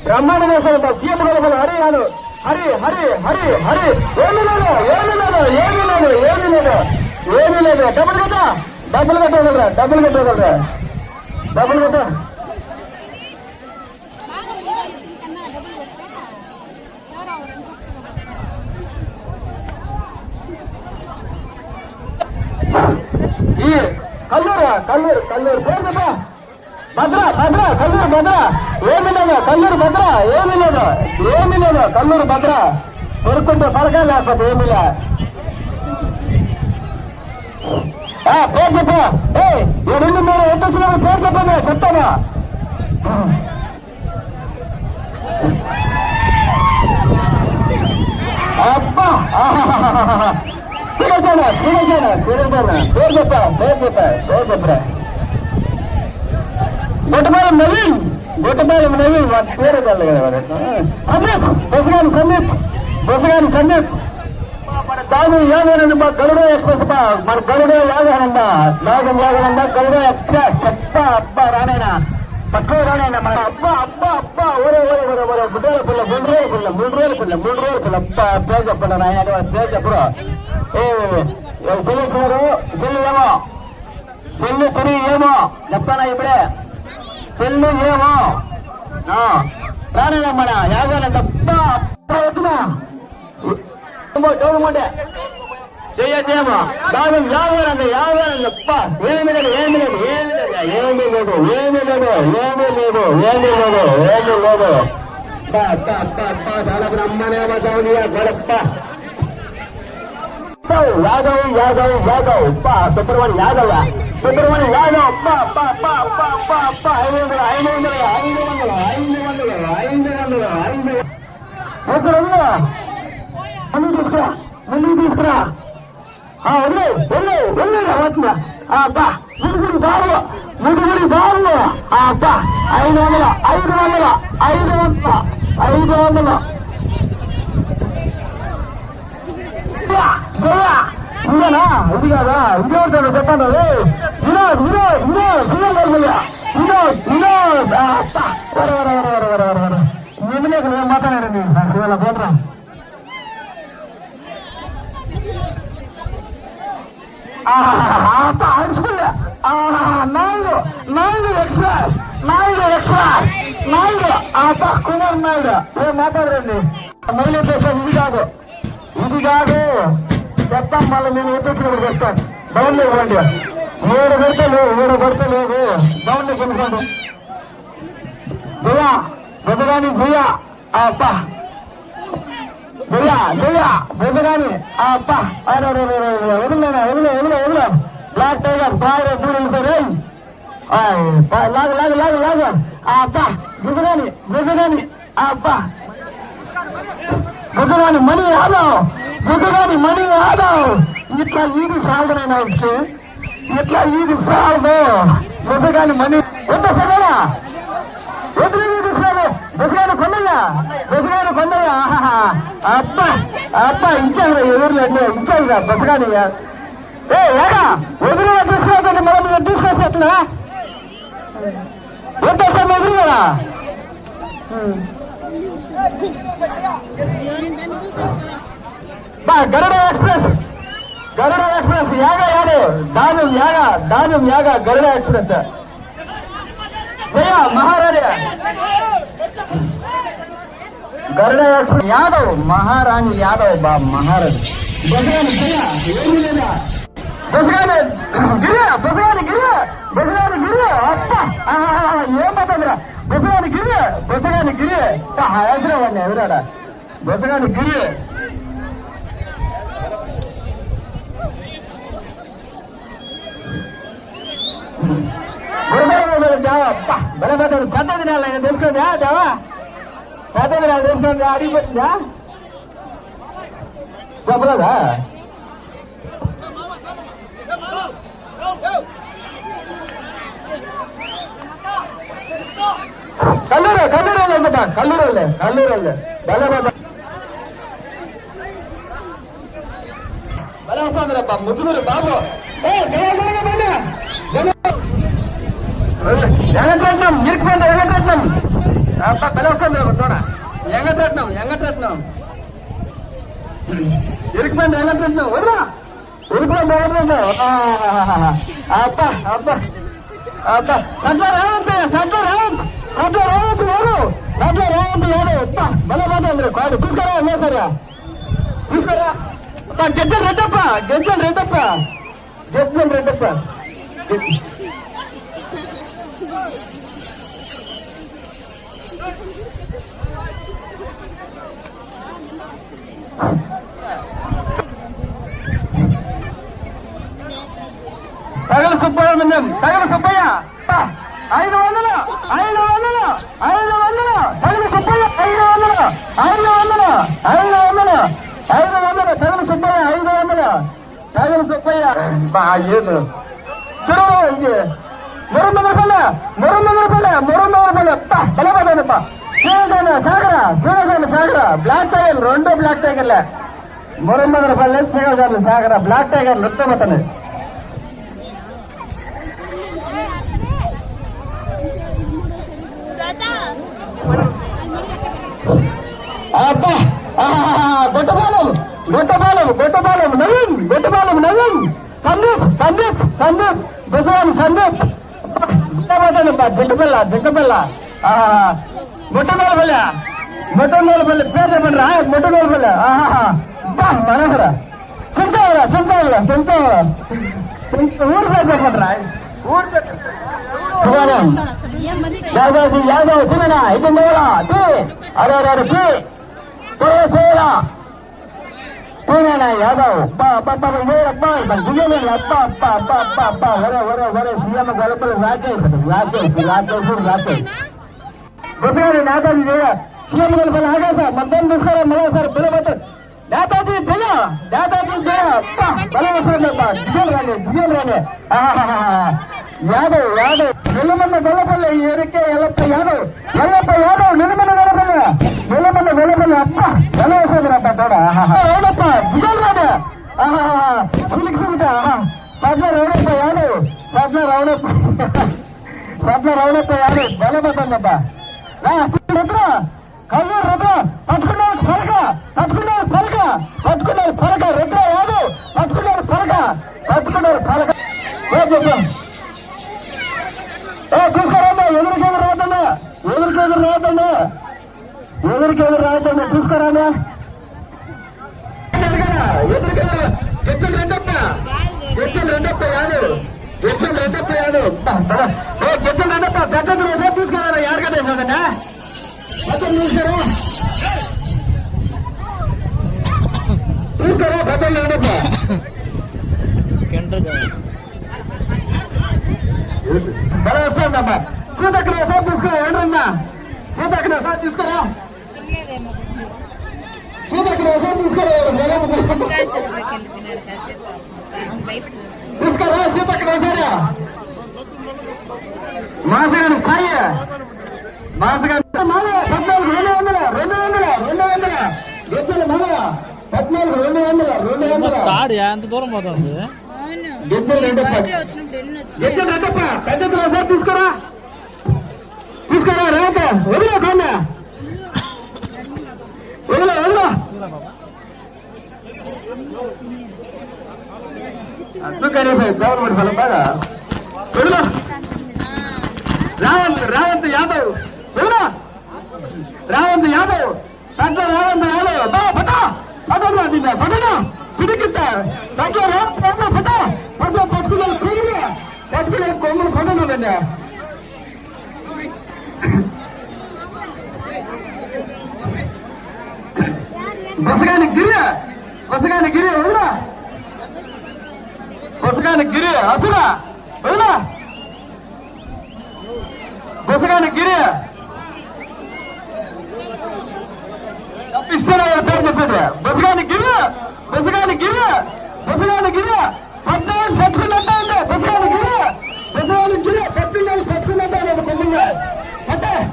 బ్రహ్మాండ చేశారంట. సీఎం గారు హరి అను హరి హరి హరి హరి ఏమీ లేదు ఏమీ లేదు ఏమీ లేదు ఏమీ లేదు ఏమీ లేదు. డబ్బులు కట్టా డబ్బులు కట్టగలరా డబ్బులు కట్టగలరా డబ్బులు కట్టా. ఈ కల్లూరు కల్లూరు కల్లూరు పేరు చెప్ప భద్ర భద్ర కల్లూరు భద్ర ఏమి లేదు కల్లూరు భద్ర ఏమి లేదు ఏమి లేదు కల్లూరు భద్ర కొరుక్కుంటే పలకా లేకపోతే ఏమి లే. పేరు చెప్ప ఏ రెండు మీరు ఎంత వచ్చిన పేరు చెప్పండి చెప్తాను. అబ్బా తిరగచానా తిరగచానా తిరగచానా పేరు చెప్పా పేరు చెప్పా పేరు చెప్పరా. గొట్టపాలెం నవీన్ గొట్టపాలెం నవీన్ వాటి పేరు తెల్ల కదా సందీప్ బొసగాని సందీప్ బొసగాని సందీప్ మన దాగు యాగానండి మా గరుడ ఎక్స్ప్రెస్ మన గరుడ యాగానంద నాగం యాగానంద గరుడ ఎక్స్ప్రెస్ అబ్బా అబ్బా రానైనా పక్కన రానైనా మన అబ్బా అబ్బా అబ్బా ఊరే ఊరే ఊరే ఊరే గుడ్డల పిల్ల 3 రోజుల పిల్ల 3 రోజుల పిల్ల 3 రోజుల పిల్ల అబ్బా పేరు చెప్పండి ఆయన పేరు చెప్పరు. చెల్లిచ్చినారు చెల్లి ఏమో చెల్లి తిని ఏమో చెప్తానా ఇప్పుడే చెల్లి ఏమో రానైనా మన యాగానంద డౌన్మంటే చెయ్యేమో దాని యాగానంద యాగానందప్ప ఏమి లేదు ఏమి లేదు ఏమి లేదు ఏమీ లేదు ఏమీ లేదు ఏమీ లేదు ఏమీ లేదు ఏమీ లేదు. చాలా బ్రహ్మనేమ దానియా గడప్ప యాదవ్ యాదవ్ యాదవ్ సుబ్రహ్మణ్యం యాదవ్ సుబ్రహ్మణ్యం యాదవ్ అప్ప అప్ప అప్ప అప్ప అప్ప అప్ప 500 500 500 500 500 500 ముందుకు తీసుకురా ముందుకు తీసుకురా వదిలే వదిలే వదిలేరా వాటిని అబ్బా ముడుగుడి బాబు ముడుగుడి బాబు అబ్బా 500 500 500 500 ఇదేనా ఇది కాదా ఇది ఎవరితో చెప్పండి వినోద్ వినోద్ వినోద్ వినోద్ వినోద్ వినోద్ ఏం మాట్లాడండి శివల పోట్రా. నాయుడు నాయుడు ఎక్స్ప్రెస్ నాయుడు ఎక్స్ప్రెస్ నాయుడు కుమార్ నాయుడు ఏం మాట్లాడండి. మహిళ దేశం ఇది కాదు ఇది కాదు చెప్తాం. మళ్ళీ నేను ఎత్తొచ్చినప్పుడు చెప్తాను. డౌన్లో ఇవ్వండి 7 పెడితే లేదు 7 పెడితే లేదు డౌన్లో కొనుక్కోండి. భయ్యా బొద్దగాని భయ్యా అబ్బా భయ్యా భయ్యా బొద్దగాని అబ్బా వదిలేనా వదిలే వదిలే వదిలే. బ్లాక్ టైగర్ బాగా చూడలేదు లాగు లాగు లాగు లాగు అబ్బా బొద్దగాని బొద్దగాని అబ్బా బుద్ధగాని మనీ యాదవ్ బుద్ధగాని మనీ యాదవ్ ఇట్లా ఈది సాగునైనా వచ్చి ఇట్లా ఈది సాగు బుద్ధగాని మనీ ఎంత సరేనా ఎదురు తీసుకురాదు బుద్ధగాని కొండయ్యా బుద్ధగాని కొండయ్యా అబ్బా అబ్బా ఇచ్చారు ఎదురులేండి ఇచ్చారుగా బుద్ధగాని ఏడా ఎదురుగా తీసుకురాదండి మనం మీరు తీసుకొచ్చి ఎట్లా ఎంత సమయం ఎదురు కదా గరుడ ఎక్స్ప్రెస్ యాగా యాడు దానం యాగా గరుడ ఎక్స్ప్రెస్ జయ మహారాణి గరుడ ఎక్స్ప్రెస్ యాదవ్ మహారాణి యాదవ్ మహారాణి బసగాని ఏమీ లేదా బసగాని గిరి బసగాని గిరి బసగాని గిరి అప్ప ఏం పోతుందిరా బసగాని గిరి బసగాని గిరి ఎదురవాడిని ఎదురాడా బసగాని గిరి పెద్ద దినాలు ఆయన తెలుసుకుందా దేవా పెద్ద దినాలు తెలుసుకుందా అడిగిపోతుందా చెప్పలేదా కల్లూరు కల్లూరు బల వస్తుందిరబ్బా ముద్దులూరు బాబు జగట్రత్నం ఇరుకుపోయింది జగట్రత్నం అబ్బా పిలవస్తుంది చూడ ఎంగట్రట్నం ఇరుకుపోయింది ఎంగట్రట్నం వదరా ఇరుకుపోయింది ఎంగట్రట్నం అబ్బా అబ్బా అబ్బా సట్లో రావంతి అబ్బా బల పోతుంది కాదు తీసుకురా లేసరా తీసుకురా గెజ్జలు రెడ్డప్ప సగల సుబ్బయ్య 500 సగల సుబ్బయ్య 500 సగల సుబ్బయ్య ఏదు చూడు ఇది మురళపల్లె బలపడనప్ప సాగర బ్లాక్ టైగర్ 2 బ్లాక్ టైగర్లే మురళపల్లె సాగర బ్లాక్ టైగర్ నృత్యమతనే అబ్బా గొట్టపాలెం నవీన్ సందీప్ బసవాని సందీప్ జింకపిల్ల మొట్టమొదటిపల్లి పేరు చెప్పండి రా మొట్టమొదటిపల్లి మనోహర చింతవర ఊరు పేరు చెప్పండి రా యాదవ్ తిననా ఇది మేరా అరే పూనా యాదవ్ సీఎం గలపలు రాకేష్ నేతాజీ సీఎం గలపలు ఆగాస మద్దతు తీసుకోరా మరోసారి పిలవద్దు నేతాజీ జయ జిజల్ రాని యాదవ్ నిలమన్న గొల్లపల్లి ఎరికే ఎల్లప్ప యాదవ్ నిలమన్న గొల్లపల్లి అప్ప గెలవసంద్రప్ప రౌడప్ప జిజల్ రాని పద్మ రౌడప్ప యాదవ్ బలపతందప్ప కల్లూరు రథ పట్టుకున్నారు పరక రెడ్డ యాదవ్ పట్టుకున్నారు పరక చూసుకోరా ఎదురుకెదురు రావద్దా చూసుకోరా గెచ్చలు రెండప్ప యాదవ్ పెద్ద తీసుకురా ఎడగదా చూసుకోరా పెద్దలు రెండప్ప బలం వస్తుందమ్మా సీతక్కడ ఒకసారి తీసుకో ఏంటన్నా సీతక్కడ ఒకసారి తీసుకురా తీసుకురా సీతక్కడ ఒకసారి మాసగారి స్థాయి మాసగారి 14 తాడు ఎంత దూరం పోతుంది గెచ్చలు రెండప్ప పెద్ద ఒకసారి తీసుకురా రేత వదిలే కొండ వదిలే గవర్నమెంట్ ఫలం బాగా వదిలే రావంత్ యాదవ్ వదిలే రావంత్ యాదవ్ పట్టణ పిడికిత్తా పట్టుకునే కొమ్ములు కొట్టనుందండి బసగాని గిరి వదిలా అసురా వదిలా బసగాని గిరి ఇస్తారా పేరు చెప్పండి బసగాని గిరి పట్టుకున్నట్టే ఉంది బసగాని గిరి పట్టుకున్నట్టే లేదు కొద్దిగా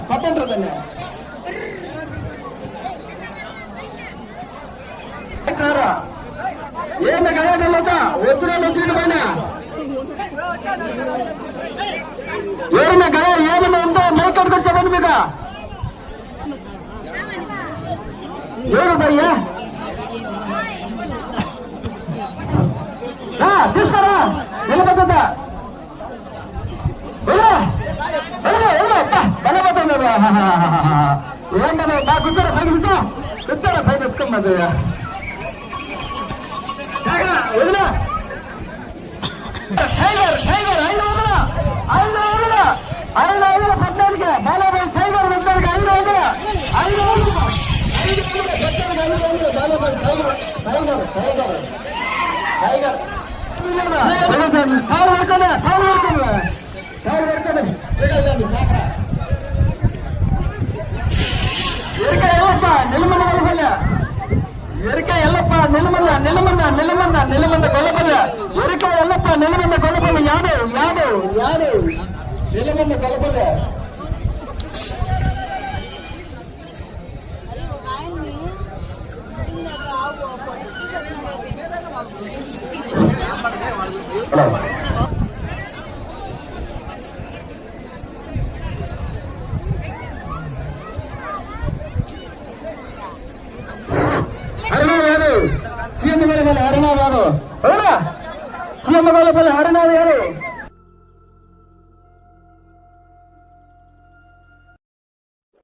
పట్టంటుందండి ఏమి గయాటల్లోతా వచ్చినట్టు పైన ఏమైనా గయ ఏమైనా ఉందో మేకట్కొచ్చామని మీద ఎవరు భయ్యా తీసుకోరా నిలబడ్డా బలపడుతుంది ఏంటన్నా బాగా కూర్చోరా పైకి కూర్చోరా పైకి ఎత్తుకోమ్మది వదిలా టైగర్ టైగర్ 500 పట్టడానికి బాలాబాయి టైగర్ వద్దరికి 500 Balabai tiger tiger tiger tiger సాగు పెడతానే సాగు పెడతాను సాగు పెడతానే ఎరిక ఎల్లప్ప నిలమన్న గొల్లపల్లె ఎరిక ఎల్లప్ప నిలమన్న నిలమన్న నిలమన్న నిలమన్న గొల్లపల్లె ఎరిక ఎల్లప్ప నిలమన్న గొల్లపల్లె యాదవ్ యాదవ్ యాదవ్ నిలమన్న గొల్లపల్లె హరినాథ్ యాదవ్ సీఎం గొల్లపల్లి హరినాథ్ యాదవ్ అవునా సీఎం గొల్లపల్లి హరినాథ్ యాదవ్